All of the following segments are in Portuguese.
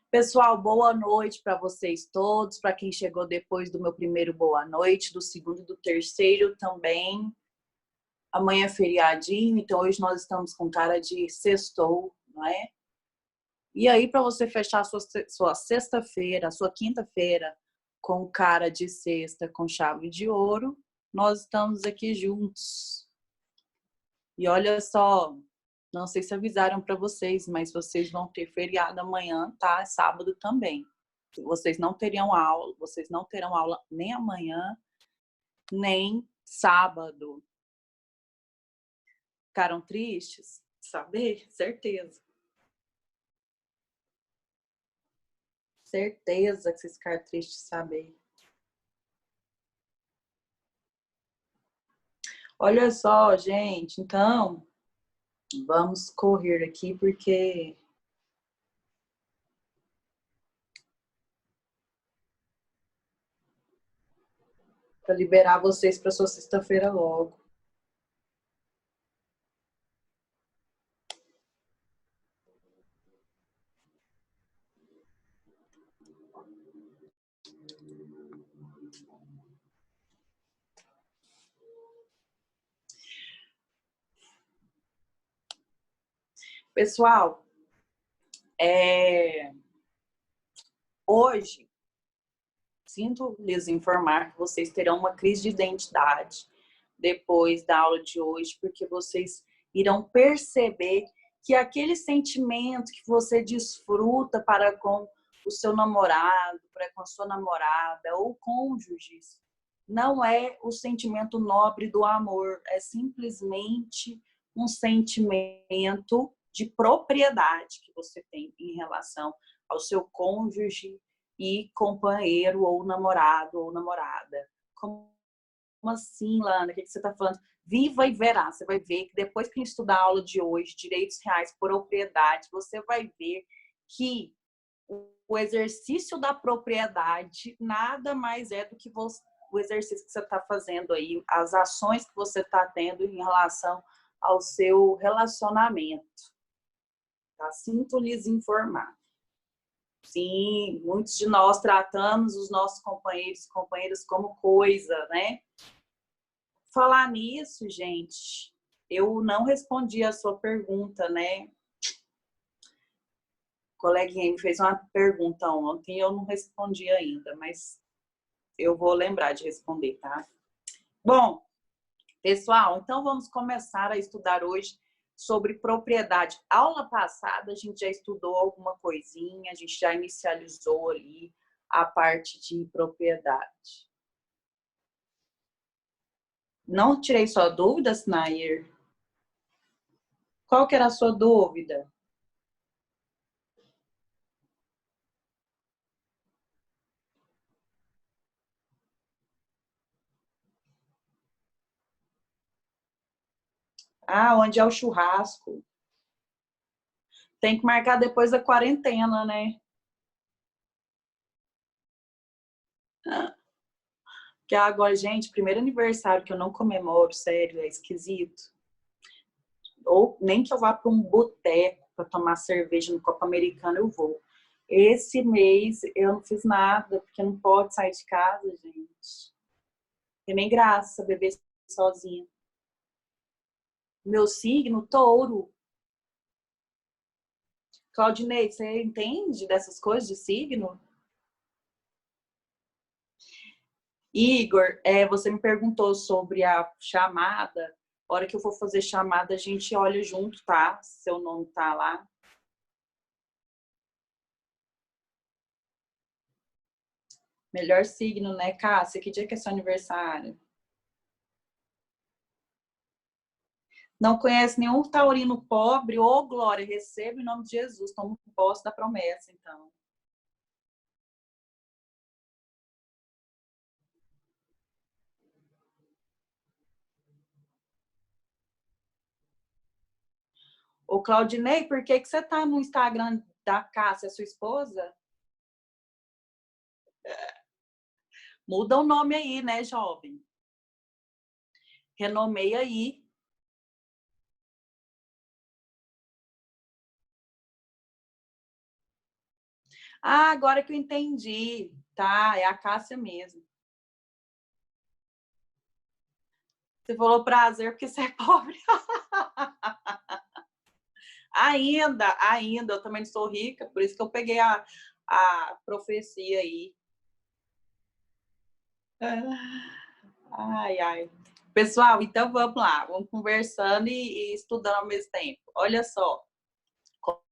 Pessoal, boa noite para vocês todos, para quem chegou depois do meu primeiro boa noite, do segundo e do terceiro também. Amanhã é feriadinho, então hoje nós estamos com cara de sextou, não é? E aí, para você fechar a sua sexta-feira, a sua quinta-feira, com cara de sexta, com chave de ouro, nós estamos aqui juntos. E olha só, não sei se avisaram para vocês, mas vocês vão ter feriado amanhã, tá? Sábado também. Vocês não terão aula nem amanhã, nem sábado. Ficaram tristes? Saber? Certeza. Certeza que vocês ficaram tristes de saber. Olha só, gente, então vamos correr aqui porque para liberar vocês para sua sexta-feira logo. Pessoal, hoje sinto lhes informar que vocês terão uma crise de identidade depois da aula de hoje, porque vocês irão perceber que aquele sentimento que você desfruta para com o seu namorado, para com a sua namorada ou cônjuges, não é o sentimento nobre do amor, é simplesmente um sentimento de propriedade que você tem em relação ao seu cônjuge e companheiro ou namorado ou namorada. Como assim, Lana? O que você está falando? Viva e verá. Você vai ver que depois que a gente estudar a aula de hoje, direitos reais, propriedade, você vai ver que o exercício da propriedade nada mais é do que o exercício que você está fazendo aí, as ações que você está tendo em relação ao seu relacionamento. Tá? Sinto lhes informar. Sim, muitos de nós tratamos os nossos companheiros e companheiras como coisa, né? Falar nisso, gente, eu não respondi a sua pergunta, né? O coleguinha me fez uma pergunta ontem e eu não respondi ainda, mas eu vou lembrar de responder, tá? Bom, pessoal, então vamos começar a estudar hoje sobre propriedade. Aula passada a gente já estudou alguma coisinha, a gente já inicializou ali a parte de propriedade. Não tirei sua dúvida, Snayer? Qual que era a sua dúvida? Ah, onde é o churrasco? Tem que marcar depois da quarentena, né? Que agora, gente, primeiro aniversário que eu não comemoro, sério, é esquisito. Ou nem que eu vá para um boteco para tomar cerveja no Copa Americana, eu vou. Esse mês eu não fiz nada, porque não pode sair de casa, gente. Tem nem graça beber sozinha. Meu signo, touro. Claudinei, você entende dessas coisas de signo? Igor, você me perguntou sobre a chamada. A hora que eu for fazer chamada, a gente olha junto, tá? Seu nome tá lá. Melhor signo, né, Cássia? Que dia que é seu aniversário? Não conhece nenhum taurino pobre? Ô, Glória, receba em nome de Jesus. Tomo posse da promessa, então. Ô, Claudinei, por que você tá no Instagram da Cássia, sua esposa? Muda o nome aí, né, jovem? Renomeia aí. Ah, agora que eu entendi. Tá, é a Cássia mesmo. Você falou prazer porque você é pobre. Ainda, eu também não sou rica, por isso que eu peguei a profecia aí. Ai, ai. Pessoal, então vamos lá, vamos conversando e estudando ao mesmo tempo. Olha só,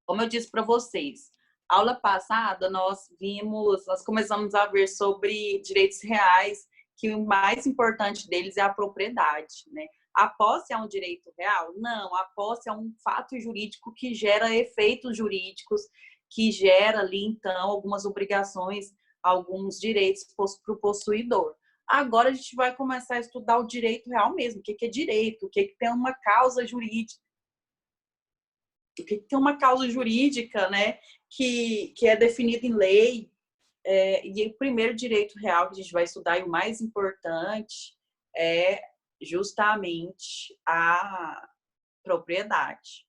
como eu disse para vocês, aula passada nós começamos a ver sobre direitos reais, que o mais importante deles é a propriedade, né? A posse é um direito real? Não, a posse é um fato jurídico que gera efeitos jurídicos, que gera ali, então, algumas obrigações, alguns direitos para o possuidor. Agora a gente vai começar a estudar o direito real mesmo, o que é direito, o que tem uma causa jurídica, o que tem uma causa jurídica, né, que é definida em lei, e o primeiro direito real que a gente vai estudar, e o mais importante, é justamente a propriedade.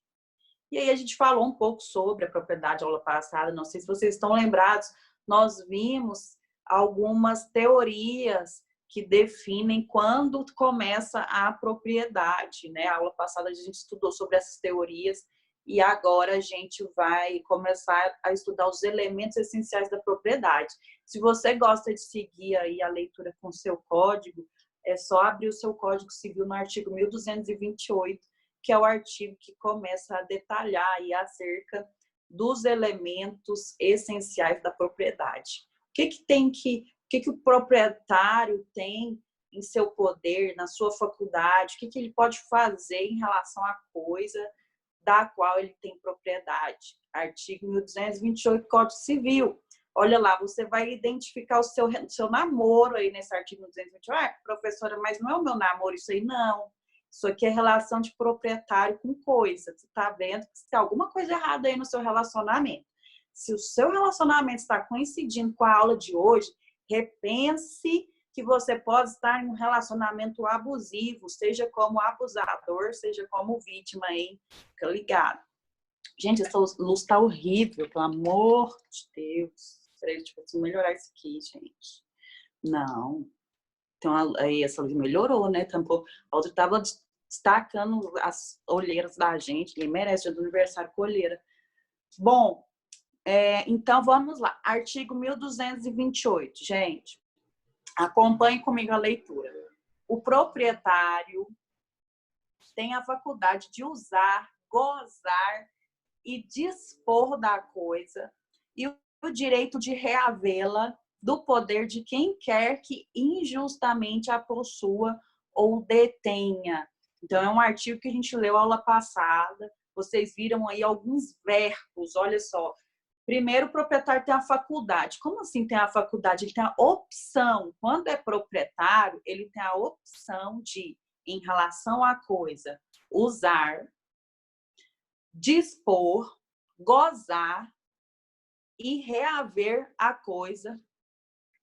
E aí a gente falou um pouco sobre a propriedade na aula passada, não sei se vocês estão lembrados, nós vimos algumas teorias que definem quando começa a propriedade, né? A aula passada a gente estudou sobre essas teorias e agora a gente vai começar a estudar os elementos essenciais da propriedade. Se você gosta de seguir aí a leitura com o seu código, é só abrir o seu Código Civil no artigo 1228, que é o artigo que começa a detalhar aí acerca dos elementos essenciais da propriedade. O que o proprietário tem em seu poder, na sua faculdade, o que ele pode fazer em relação à coisa da qual ele tem propriedade. Artigo 1228 Código Civil. Olha lá, você vai identificar o seu namoro aí nesse artigo 1228. Ah, professora, mas não é o meu namoro isso aí, não. Isso aqui é relação de proprietário com coisa. Você está vendo que tem alguma coisa errada aí no seu relacionamento. Se o seu relacionamento está coincidindo com a aula de hoje, repense que você pode estar em um relacionamento abusivo, seja como abusador, seja como vítima aí, fica ligado. Gente, essa luz tá horrível, pelo amor de Deus. Peraí, deixa eu melhorar isso aqui, gente. Não. Então, aí essa luz melhorou, né? Tampou. A outra tava destacando as olheiras da gente. Ninguém merece dia do aniversário com olheira. Bom, então vamos lá. Artigo 1228, gente. Acompanhe comigo a leitura. O proprietário tem a faculdade de usar, gozar e dispor da coisa e o direito de reavê-la do poder de quem quer que injustamente a possua ou detenha. Então, é um artigo que a gente leu aula passada. Vocês viram aí alguns verbos, olha só. Primeiro, o proprietário tem a faculdade. Como assim tem a faculdade? Ele tem a opção. Quando é proprietário, ele tem a opção de, em relação à coisa, usar, dispor, gozar e reaver a coisa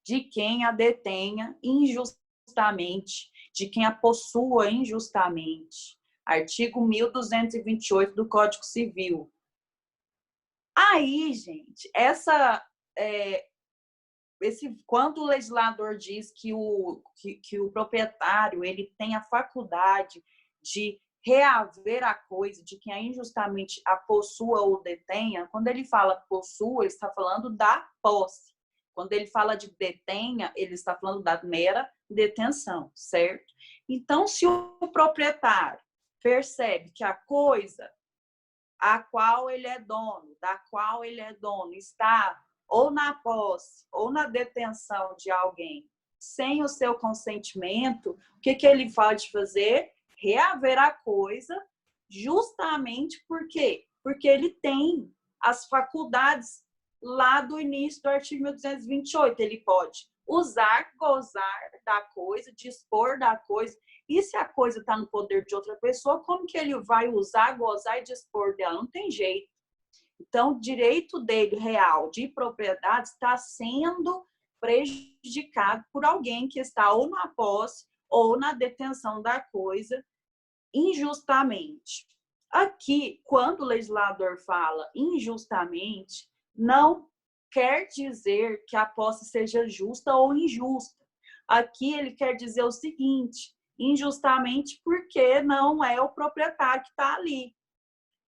de quem a detenha injustamente, de quem a possua injustamente. Artigo 1228 do Código Civil. Aí, gente, quando o legislador diz que o proprietário ele tem a faculdade de reaver a coisa, de quem a injustamente a possua ou detenha, quando ele fala possua, ele está falando da posse. Quando ele fala de detenha, ele está falando da mera detenção, certo? Então, se o proprietário percebe que a coisa a qual ele é dono, da qual ele é dono, está ou na posse ou na detenção de alguém sem o seu consentimento, o que ele pode fazer? Reaver a coisa, justamente por quê? Porque ele tem as faculdades lá do início do artigo 1228. Ele pode usar, gozar da coisa, dispor da coisa. E se a coisa está no poder de outra pessoa, como que ele vai usar, gozar e dispor dela? Não tem jeito. Então, o direito dele real de propriedade está sendo prejudicado por alguém que está ou na posse ou na detenção da coisa injustamente. Aqui, quando o legislador fala injustamente, não quer dizer que a posse seja justa ou injusta. Aqui ele quer dizer o seguinte: injustamente porque não é o proprietário que está ali.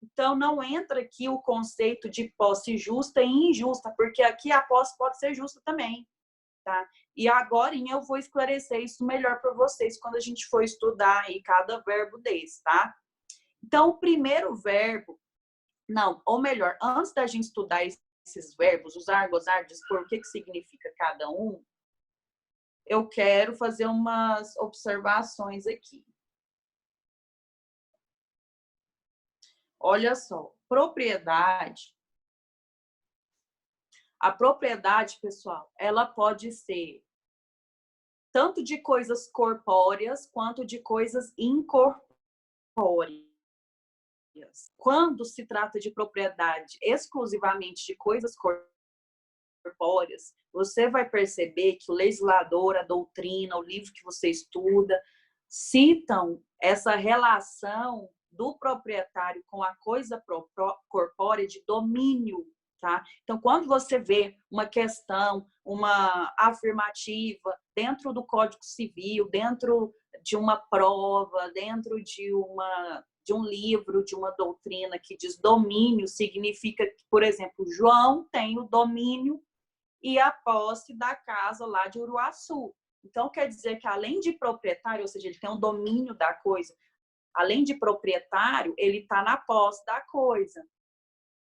Então, não entra aqui o conceito de posse justa e injusta, porque aqui a posse pode ser justa também, tá? E agora eu vou esclarecer isso melhor para vocês quando a gente for estudar aí cada verbo desse, tá? Então, o primeiro verbo, não, ou melhor, antes da gente estudar esses verbos, usar, gozar, dispor, o que significa cada um, eu quero fazer umas observações aqui. Olha só, propriedade. A propriedade, pessoal, ela pode ser tanto de coisas corpóreas quanto de coisas incorpóreas. Quando se trata de propriedade exclusivamente de coisas corpóreas, você vai perceber que o legislador, a doutrina, o livro que você estuda, citam essa relação do proprietário com a coisa corpórea de domínio, tá? Então, quando você vê uma questão, uma afirmativa dentro do Código Civil, dentro de uma prova, dentro de um livro, de uma doutrina que diz domínio, significa que, por exemplo, João tem o domínio e a posse da casa lá de Uruaçu. Então, quer dizer que além de proprietário, ou seja, ele tem o domínio da coisa, além de proprietário, ele está na posse da coisa,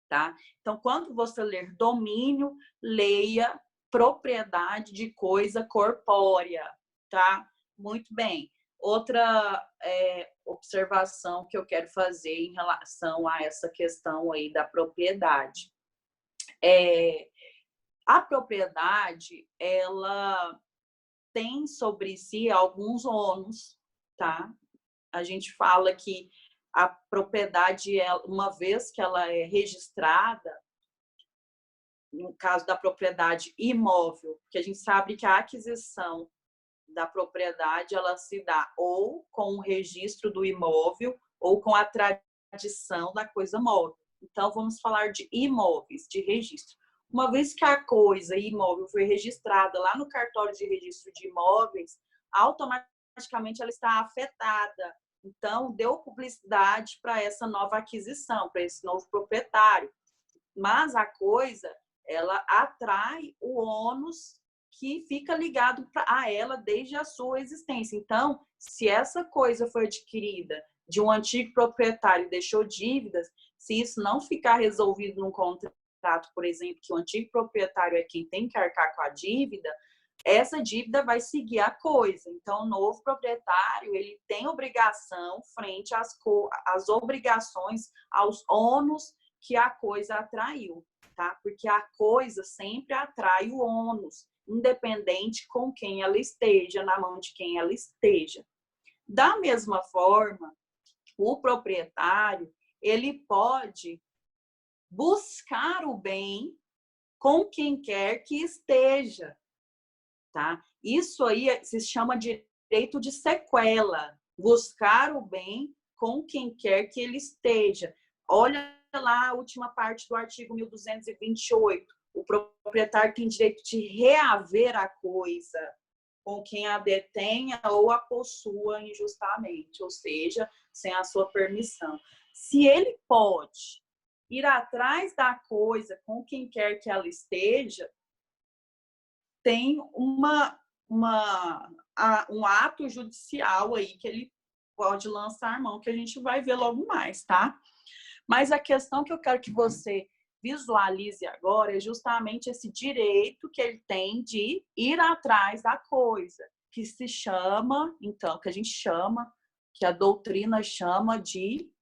tá? Então, quando você ler domínio, leia propriedade de coisa corpórea, tá? Muito bem. Outra observação que eu quero fazer em relação a essa questão aí da propriedade. A propriedade, ela tem sobre si alguns ônus, tá? A gente fala que a propriedade, uma vez que ela é registrada, no caso da propriedade imóvel, que a gente sabe que a aquisição da propriedade, ela se dá ou com o registro do imóvel ou com a tradição da coisa móvel. Então, vamos falar de imóveis, de registro. Uma vez que a coisa imóvel foi registrada lá no cartório de registro de imóveis, automaticamente ela está afetada. Então, deu publicidade para essa nova aquisição, para esse novo proprietário. Mas a coisa, ela atrai o ônus que fica ligado a ela desde a sua existência. Então, se essa coisa foi adquirida de um antigo proprietário e deixou dívidas, se isso não ficar resolvido num contrato, por exemplo, que o antigo proprietário é quem tem que arcar com a dívida, essa dívida vai seguir a coisa. Então, o novo proprietário, ele tem obrigação frente às obrigações, aos ônus que a coisa atraiu, tá? Porque a coisa sempre atrai o ônus, independente com quem ela esteja, na mão de quem ela esteja. Da mesma forma, o proprietário, ele pode buscar o bem com quem quer que esteja, tá? Isso aí se chama direito de sequela, buscar o bem com quem quer que ele esteja. Olha lá a última parte do artigo 1228. O proprietário tem direito de reaver a coisa com quem a detenha ou a possua injustamente, ou seja, sem a sua permissão. Se ele pode ir atrás da coisa com quem quer que ela esteja, tem um ato judicial aí que ele pode lançar mão, que a gente vai ver logo mais, tá? Mas a questão que eu quero que você visualize agora é justamente esse direito que ele tem de ir atrás da coisa, que se chama, então, que a gente chama, que a doutrina chama de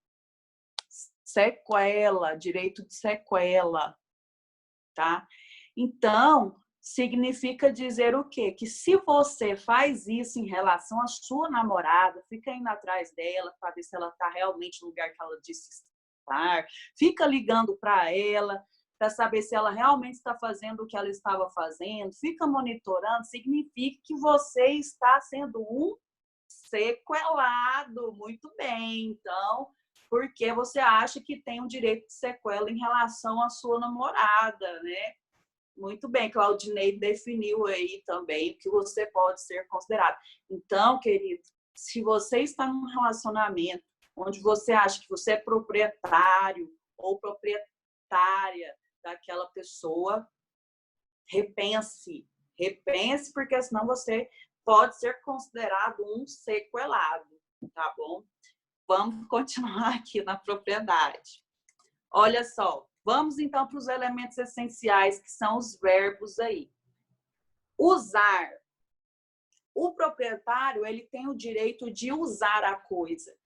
sequela, direito de sequela, tá? Então, significa dizer o quê? Que se você faz isso em relação à sua namorada, fica indo atrás dela para ver se ela está realmente no lugar que ela disse estar, fica ligando para ela para saber se ela realmente está fazendo o que ela estava fazendo, fica monitorando, significa que você está sendo um sequelado. Muito bem, então, porque você acha que tem um direito de sequela em relação à sua namorada, né? Muito bem, Claudinei definiu aí também o que você pode ser considerado. Então, querido, se você está num relacionamento onde você acha que você é proprietário ou proprietária daquela pessoa, repense, porque senão você pode ser considerado um sequelado, tá bom? Vamos continuar aqui na propriedade. Olha só, vamos então para os elementos essenciais, que são os verbos aí. Usar. O proprietário, ele tem o direito de usar a coisa.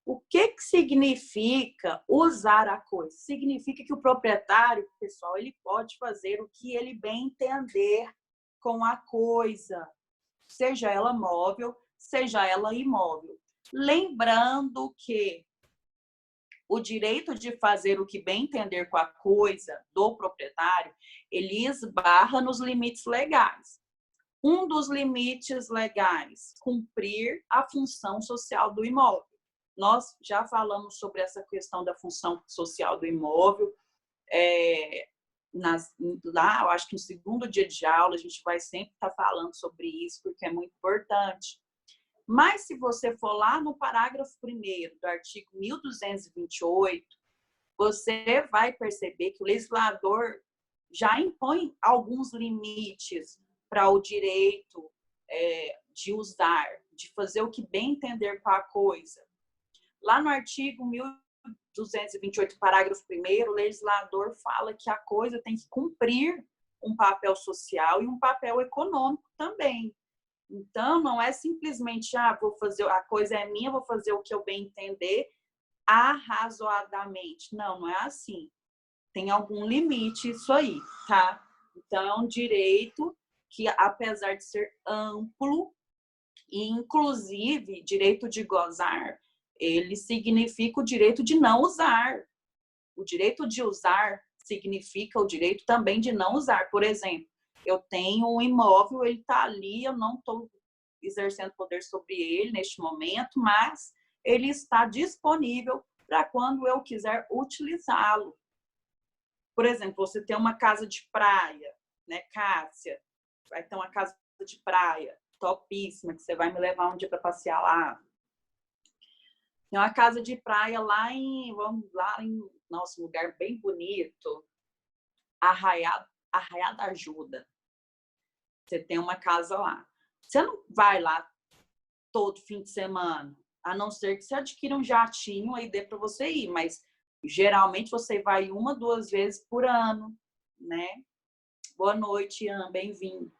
O que significa usar a coisa? Significa que o proprietário, pessoal, ele pode fazer o que ele bem entender com a coisa, seja ela móvel, seja ela imóvel. Lembrando que o direito de fazer o que bem entender com a coisa do proprietário, ele esbarra nos limites legais. Um dos limites legais, cumprir a função social do imóvel. Nós já falamos sobre essa questão da função social do imóvel. Lá, eu acho que no segundo dia de aula, a gente vai sempre estar falando sobre isso, porque é muito importante. Mas se você for lá no parágrafo 1º do artigo 1228, você vai perceber que o legislador já impõe alguns limites para o direito de usar, de fazer o que bem entender com a coisa. Lá no artigo 1228, parágrafo 1º, o legislador fala que a coisa tem que cumprir um papel social e um papel econômico também. Então, não é simplesmente, vou fazer, a coisa é minha, vou fazer o que eu bem entender arrazoadamente. Não, não é assim. Tem algum limite isso aí, tá? Então, é um direito que, apesar de ser amplo, e inclusive, direito de gozar, ele significa o direito de não usar. O direito de usar significa o direito também de não usar. Por exemplo, eu tenho um imóvel, ele está ali, eu não estou exercendo poder sobre ele neste momento, mas ele está disponível para quando eu quiser utilizá-lo. Por exemplo, você tem uma casa de praia, né, Cássia? Vai ter uma casa de praia topíssima, que você vai me levar um dia para passear lá. Tem uma casa de praia nosso lugar bem bonito, Arraiá da Ajuda. Você tem uma casa lá. Você não vai lá todo fim de semana, a não ser que você adquira um jatinho e dê para você ir, mas geralmente você vai 1, 2 vezes por ano, né? Boa noite, Ian, bem-vindo.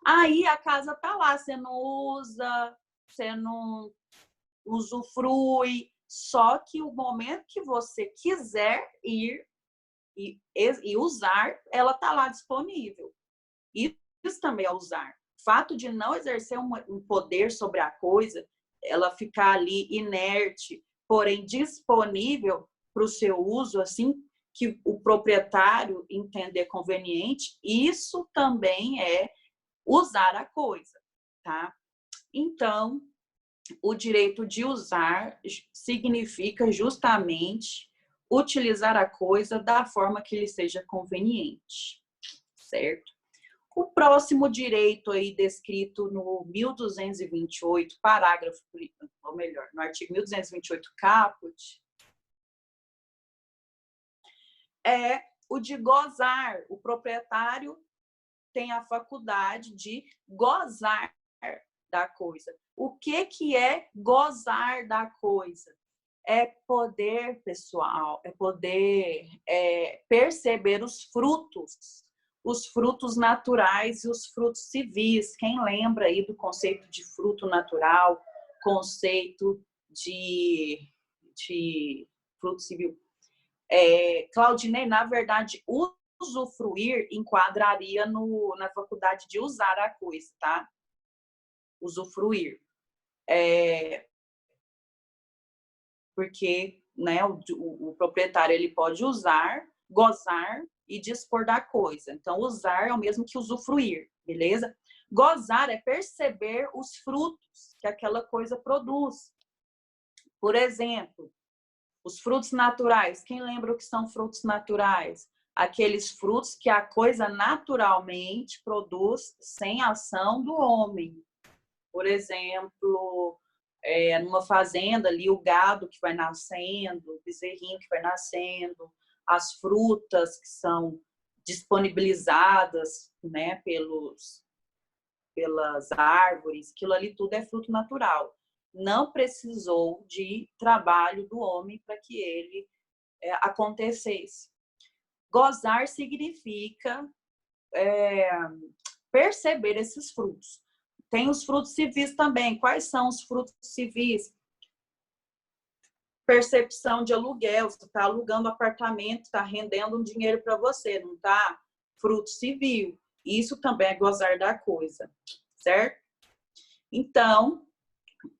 Aí a casa tá lá, você não usa, você não usufrui, só que o momento que você quiser ir e usar, ela tá lá disponível. Isso também é usar. O fato de não exercer um poder sobre a coisa, ela ficar ali inerte, porém disponível para o seu uso, assim que o proprietário entender conveniente, isso também é usar a coisa, tá? Então, o direito de usar significa justamente utilizar a coisa da forma que lhe seja conveniente, certo? O próximo direito aí descrito no 1228, parágrafo, ou melhor, no artigo 1228 caput, é o de gozar. O proprietário tem a faculdade de gozar da coisa. O que é gozar da coisa? É poder, pessoal, é poder perceber os frutos naturais e os frutos civis. Quem lembra aí do conceito de fruto natural, conceito de fruto civil? Claudinei, na verdade, usufruir enquadraria na faculdade de usar a coisa, tá? Usufruir. Porque, né, o proprietário ele pode usar, gozar e dispor da coisa. Então, usar é o mesmo que usufruir, beleza? Gozar é perceber os frutos que aquela coisa produz. Por exemplo, os frutos naturais. Quem lembra o que são frutos naturais? aqueles frutos que a coisa naturalmente produz sem ação do homem. Por exemplo, numa fazenda ali, o gado que vai nascendo, o bezerrinho que vai nascendo, as frutas que são disponibilizadas, né, pelas árvores, aquilo ali tudo é fruto natural. Não precisou de trabalho do homem para que ele acontecesse. Gozar significa perceber esses frutos. Tem os frutos civis também. Quais são os frutos civis? Percepção de aluguel. Você está alugando apartamento, está rendendo um dinheiro para você, não está? Fruto civil. Isso também é gozar da coisa, certo? Então,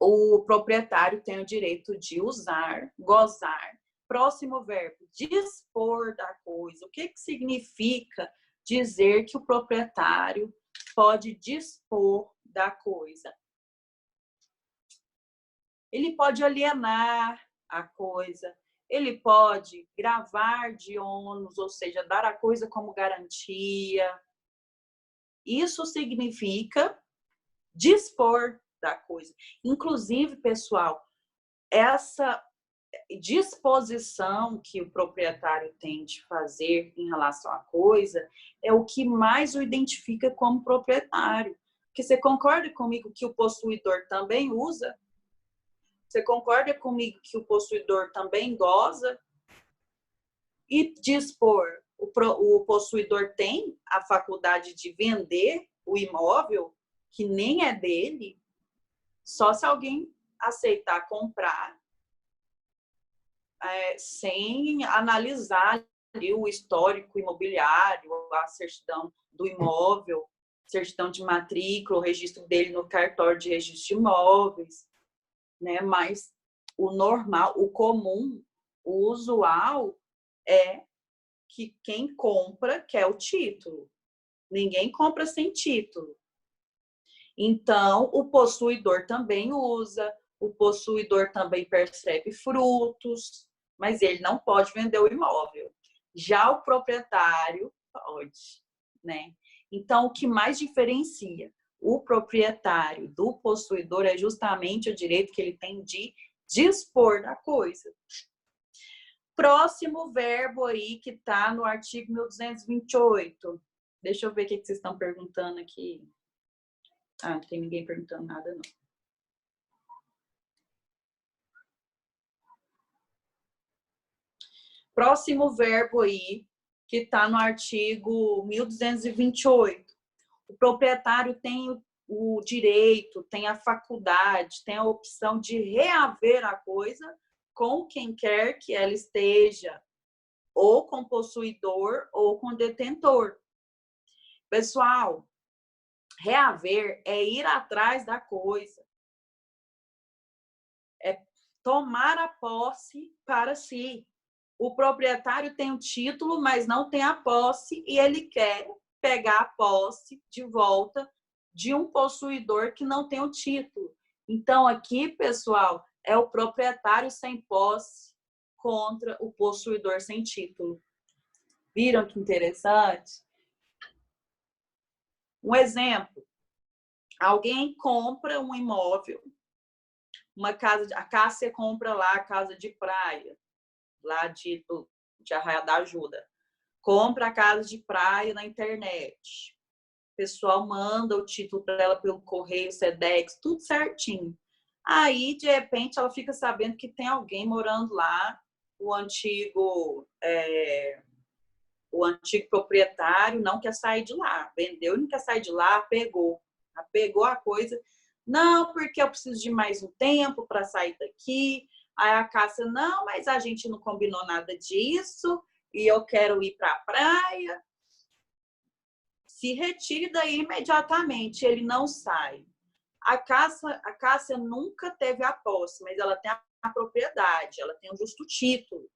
o proprietário tem o direito de usar, gozar. Próximo verbo, dispor da coisa. O que significa dizer que o proprietário pode dispor da coisa? Ele pode alienar a coisa, ele pode gravar de ônus, ou seja, dar a coisa como garantia. Isso significa dispor da coisa. Inclusive, pessoal, essa disposição que o proprietário tem de fazer em relação à coisa é o que mais o identifica como proprietário. Porque você concorda comigo que o possuidor também usa? Você concorda comigo que o possuidor também goza? E dispor, o possuidor tem a faculdade de vender o imóvel, que nem é dele, só se alguém aceitar comprar, sem analisar ali o histórico imobiliário, a certidão do imóvel, certidão de matrícula, o registro dele no cartório de registro de imóveis, né? Mas o normal, o comum, o usual é que quem compra quer o título. Ninguém compra sem título. Então, o possuidor também usa, o possuidor também percebe frutos, mas ele não pode vender o imóvel. Já o proprietário pode, né? Então, o que mais diferencia o proprietário do possuidor é justamente o direito que ele tem de dispor da coisa. Próximo verbo aí que está no artigo 1228. Deixa eu ver o que vocês estão perguntando aqui. Ah, não tem ninguém perguntando nada, não. Próximo verbo aí, que está no artigo 1228. O proprietário tem o direito, tem a faculdade, tem a opção de reaver a coisa com quem quer que ela esteja, ou com possuidor ou com detentor. Pessoal, reaver é ir atrás da coisa. É tomar a posse para si. O proprietário tem o título, mas não tem a posse, e ele quer pegar a posse de volta de um possuidor que não tem o título. Então, aqui, pessoal, é o proprietário sem posse contra o possuidor sem título. Viram que interessante? Um exemplo. Alguém compra um imóvel, uma casa, a Cássia compra lá a casa de praia, lá de Arraial da Ajuda. Compra a casa de praia na internet. O pessoal manda o título para ela pelo correio, Sedex, tudo certinho. Aí, de repente, ela fica sabendo que tem alguém morando lá, o antigo proprietário não quer sair de lá. Vendeu e não quer sair de lá, pegou a coisa. Não, porque eu preciso de mais um tempo para sair daqui. Aí a Cássia, não, mas a gente não combinou nada disso e eu quero ir para a praia. Se retire daí imediatamente, ele não sai. A Cássia nunca teve a posse, mas ela tem a propriedade, ela tem o justo título,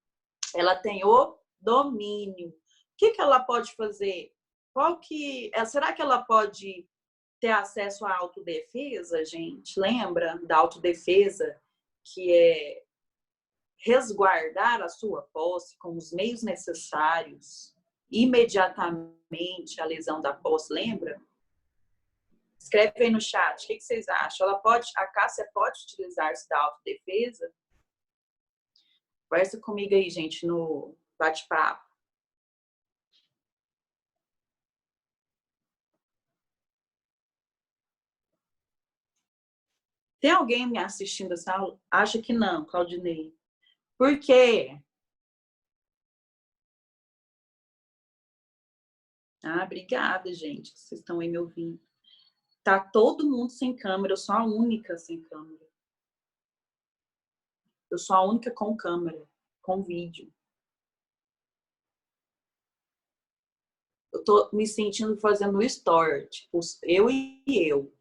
ela tem o domínio. O que ela pode fazer? Será que ela pode ter acesso à autodefesa, gente? Lembra da autodefesa, que é resguardar a sua posse com os meios necessários imediatamente a lesão da posse, lembra? Escreve aí no chat, o que vocês acham? A Cássia pode utilizar-se da autodefesa? Conversa comigo aí, gente, no bate-papo. Tem alguém me assistindo essa aula? Acha que não, Claudinei. Por quê? Ah, obrigada, gente, que vocês estão aí me ouvindo. Tá todo mundo sem câmera, eu sou a única sem câmera. Eu sou a única com câmera, com vídeo. Eu tô me sentindo fazendo story, tipo, eu e eu.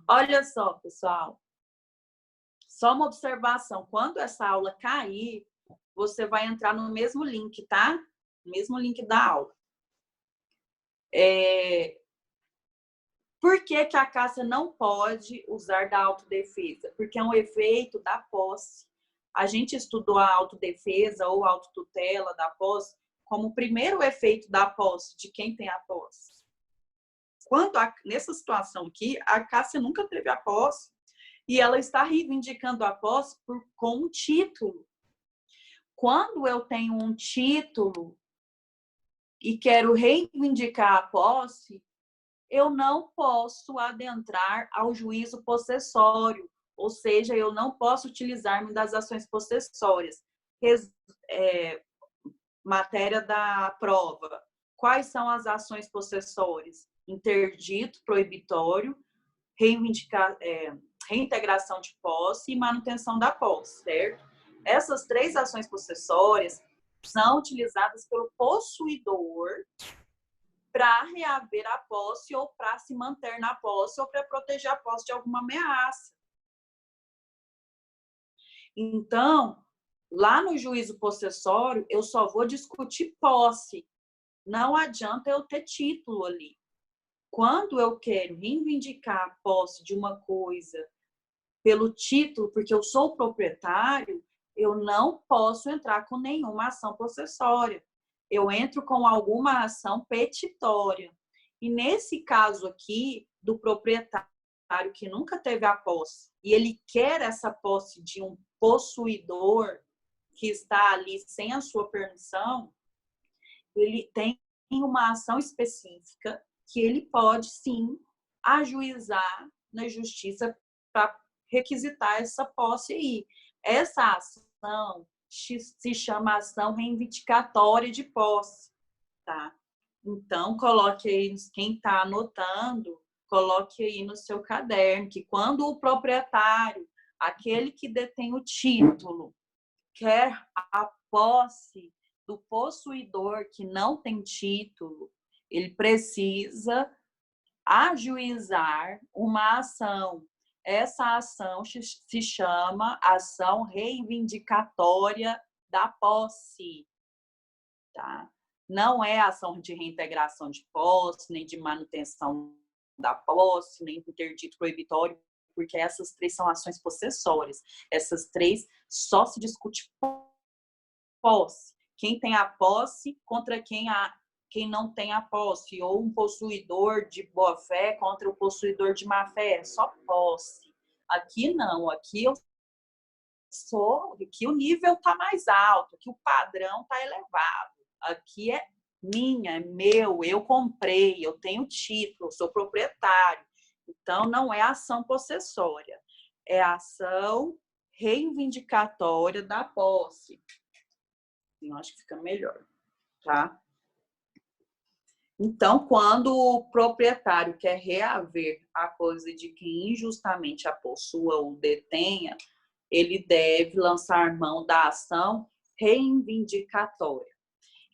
Olha só, pessoal. Só uma observação. Quando essa aula cair, você vai entrar no mesmo link, tá? No mesmo link da aula. Por que a Cássia não pode usar da autodefesa? Porque é um efeito da posse. A gente estudou a autodefesa ou autotutela da posse como o primeiro efeito da posse, de quem tem a posse. Nessa situação aqui, a Cássia nunca teve a posse e ela está reivindicando a posse com um título. Quando eu tenho um título e quero reivindicar a posse, eu não posso adentrar ao juízo possessório, ou seja, eu não posso utilizar-me das ações possessórias. Matéria da prova. Quais são as ações possessórias? Interdito, proibitório, reintegração de posse e manutenção da posse, certo? Essas 3 ações possessórias são utilizadas pelo possuidor para reaver a posse ou para se manter na posse ou para proteger a posse de alguma ameaça. Então, lá no juízo possessório, eu só vou discutir posse. Não adianta eu ter título ali. Quando eu quero reivindicar a posse de uma coisa pelo título, porque eu sou proprietário, eu não posso entrar com nenhuma ação possessória. Eu entro com alguma ação petitória. E nesse caso aqui, do proprietário que nunca teve a posse, e ele quer essa posse de um possuidor que está ali sem a sua permissão, ele tem uma ação específica que ele pode, sim, ajuizar na justiça para requisitar essa posse aí. Essa ação se chama ação reivindicatória de posse, tá? Então, coloque aí, quem está anotando, coloque aí no seu caderno, que quando o proprietário, aquele que detém o título, quer a posse do possuidor que não tem título, ele precisa ajuizar uma ação. Essa ação se chama ação reivindicatória da posse, tá? Não é ação de reintegração de posse, nem de manutenção da posse, nem interdito proibitório, porque essas 3 são ações possessórias. Essas 3 só se discute posse. Quem tem a posse contra quem não tem a posse, ou um possuidor de boa-fé contra o possuidor de má-fé, só posse. Aqui não, aqui aqui o nível está mais alto, aqui o padrão está elevado. Aqui é minha, é meu, eu comprei, eu tenho título, eu sou proprietário. Então, não é ação possessória, é ação reivindicatória da posse. Eu acho que fica melhor, tá? Então, quando o proprietário quer reaver a coisa de quem injustamente a possua ou detenha, ele deve lançar mão da ação reivindicatória.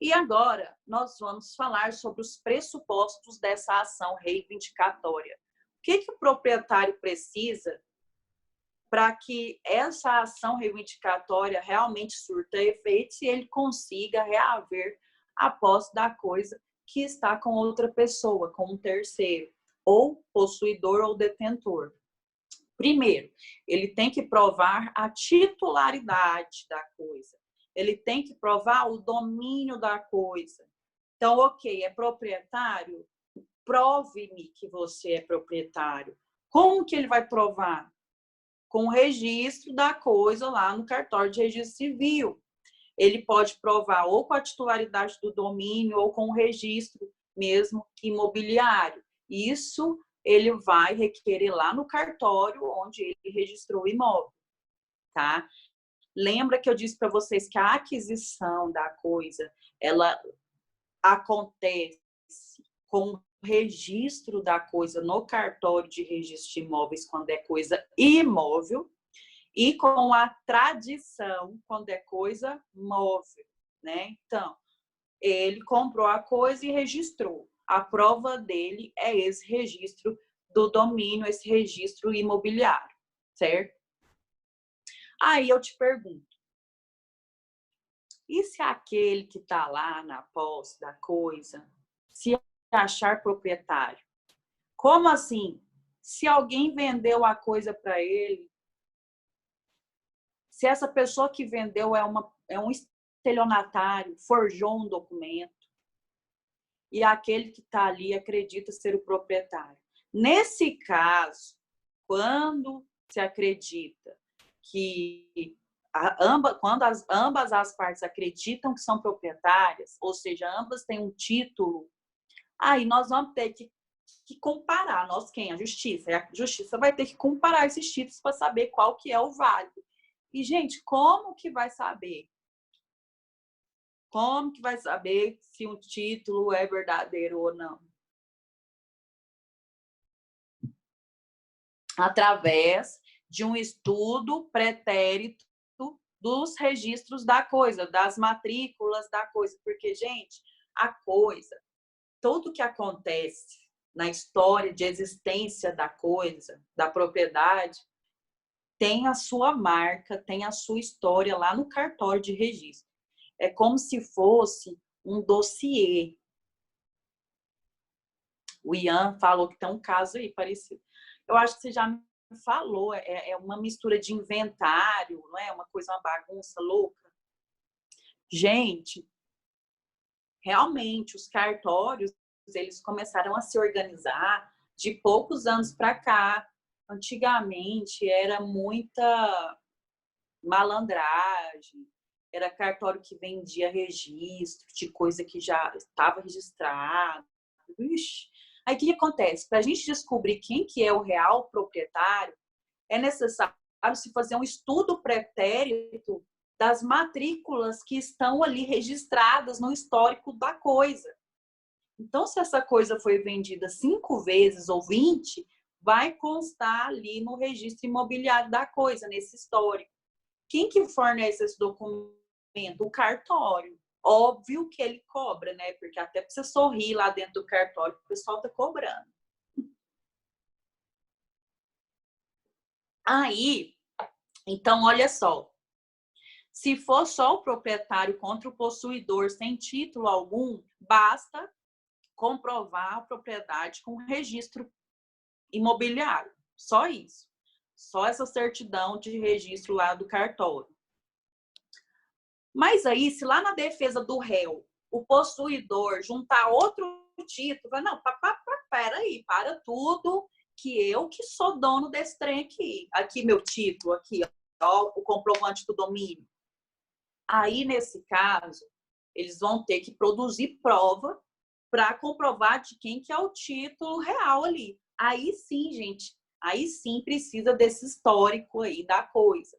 E agora, nós vamos falar sobre os pressupostos dessa ação reivindicatória. O que o proprietário precisa para que essa ação reivindicatória realmente surta efeitos e ele consiga reaver a posse da coisa que está com outra pessoa, com um terceiro, ou possuidor ou detentor. Primeiro, ele tem que provar a titularidade da coisa. Ele tem que provar o domínio da coisa. Então, ok, é proprietário? Prove-me que você é proprietário. Como que ele vai provar? Com o registro da coisa lá no cartório de registro civil. Ele pode provar ou com a titularidade do domínio ou com o registro mesmo imobiliário. Isso ele vai requerer lá no cartório onde ele registrou o imóvel, tá? Lembra que eu disse para vocês que a aquisição da coisa, ela acontece com o registro da coisa no cartório de registro de imóveis quando é coisa imóvel e com a tradição quando é coisa móvel, né? Então, ele comprou a coisa e registrou. A prova dele é esse registro do domínio, esse registro imobiliário, certo? Aí eu te pergunto, e se aquele que está lá na posse da coisa se achar proprietário? Como assim? Se alguém vendeu a coisa para ele, se essa pessoa que vendeu é um estelionatário, forjou um documento, e aquele que está ali acredita ser o proprietário. Nesse caso, quando se acredita que quando ambas as partes acreditam que são proprietárias, ou seja, ambas têm um título, aí nós vamos ter que comparar. Nós quem? A justiça. E a justiça vai ter que comparar esses títulos para saber qual que é o válido. E, gente, como que vai saber? Como que vai saber se um título é verdadeiro ou não? Através de um estudo pretérito dos registros da coisa, das matrículas da coisa. Porque, gente, a coisa, tudo que acontece na história de existência da coisa, da propriedade, tem a sua marca, tem a sua história lá no cartório de registro. É como se fosse um dossiê. O Ian falou que tem um caso aí parecido. Eu acho que você já me falou, é uma mistura de inventário, não é? Uma coisa, uma bagunça louca. Gente, realmente, os cartórios, eles começaram a se organizar de poucos anos para cá. Antigamente, era muita malandragem, era cartório que vendia registro de coisa que já estava registrada. Ixi. Aí o que acontece? Para a gente descobrir quem que é o real proprietário, é necessário se fazer um estudo pretérito das matrículas que estão ali registradas no histórico da coisa. Então, se essa coisa foi vendida 5 vezes ou 20, vai constar ali no registro imobiliário da coisa, nesse histórico. Quem que fornece esse documento? O cartório. Óbvio que ele cobra, né? Porque até para você sorrir lá dentro do cartório, o pessoal tá cobrando. Aí, então, olha só. Se for só o proprietário contra o possuidor sem título algum, basta comprovar a propriedade com registro imobiliário. Só isso. Só essa certidão de registro lá do cartório. Mas aí, se lá na defesa do réu, o possuidor juntar outro título, vai, não, peraí, para tudo, que eu que sou dono desse trem aqui. Aqui meu título, aqui, ó, o comprovante do domínio. Aí, nesse caso, eles vão ter que produzir prova para comprovar de quem que é o título real ali. Aí sim, gente, aí sim precisa desse histórico aí da coisa.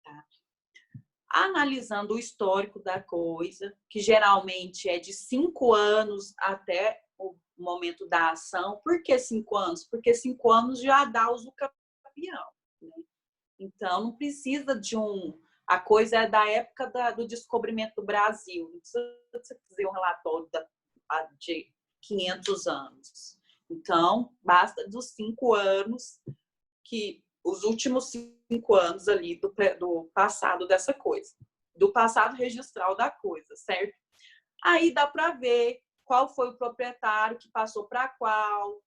Tá? Analisando o histórico da coisa, que geralmente é de 5 anos até o momento da ação. Por que 5 anos? Porque 5 anos já dá uso campeão. Né? Então, não precisa de a coisa é da época do descobrimento do Brasil. Não precisa você fazer um relatório de 500 anos. Então, basta dos 5 anos, que os últimos 5 anos ali do passado dessa coisa, do passado registral da coisa, certo? Aí dá para ver qual foi o proprietário que passou para qual,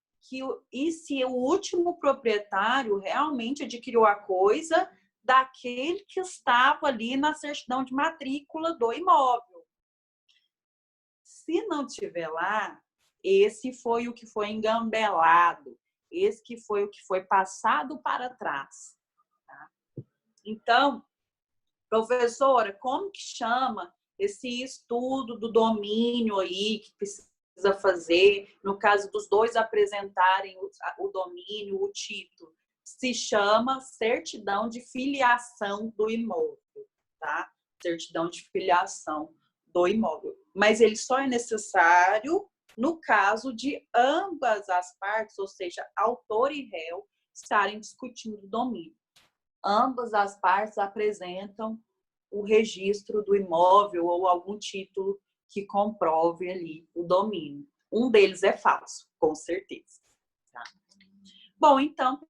e se o último proprietário realmente adquiriu a coisa daquele que estava ali na certidão de matrícula do imóvel. Se não tiver lá, esse foi o que foi engambelado, esse que foi o que foi passado para trás. Tá? Então, professora, como que chama esse estudo do domínio aí que precisa fazer, no caso dos dois apresentarem o domínio, o título? Se chama certidão de filiação do imóvel, tá? Certidão de filiação do imóvel. Mas ele só é necessário no caso de ambas as partes, ou seja, autor e réu, estarem discutindo o domínio. Ambas as partes apresentam o registro do imóvel ou algum título que comprove ali o domínio. Um deles é falso, com certeza. Tá? Bom, então,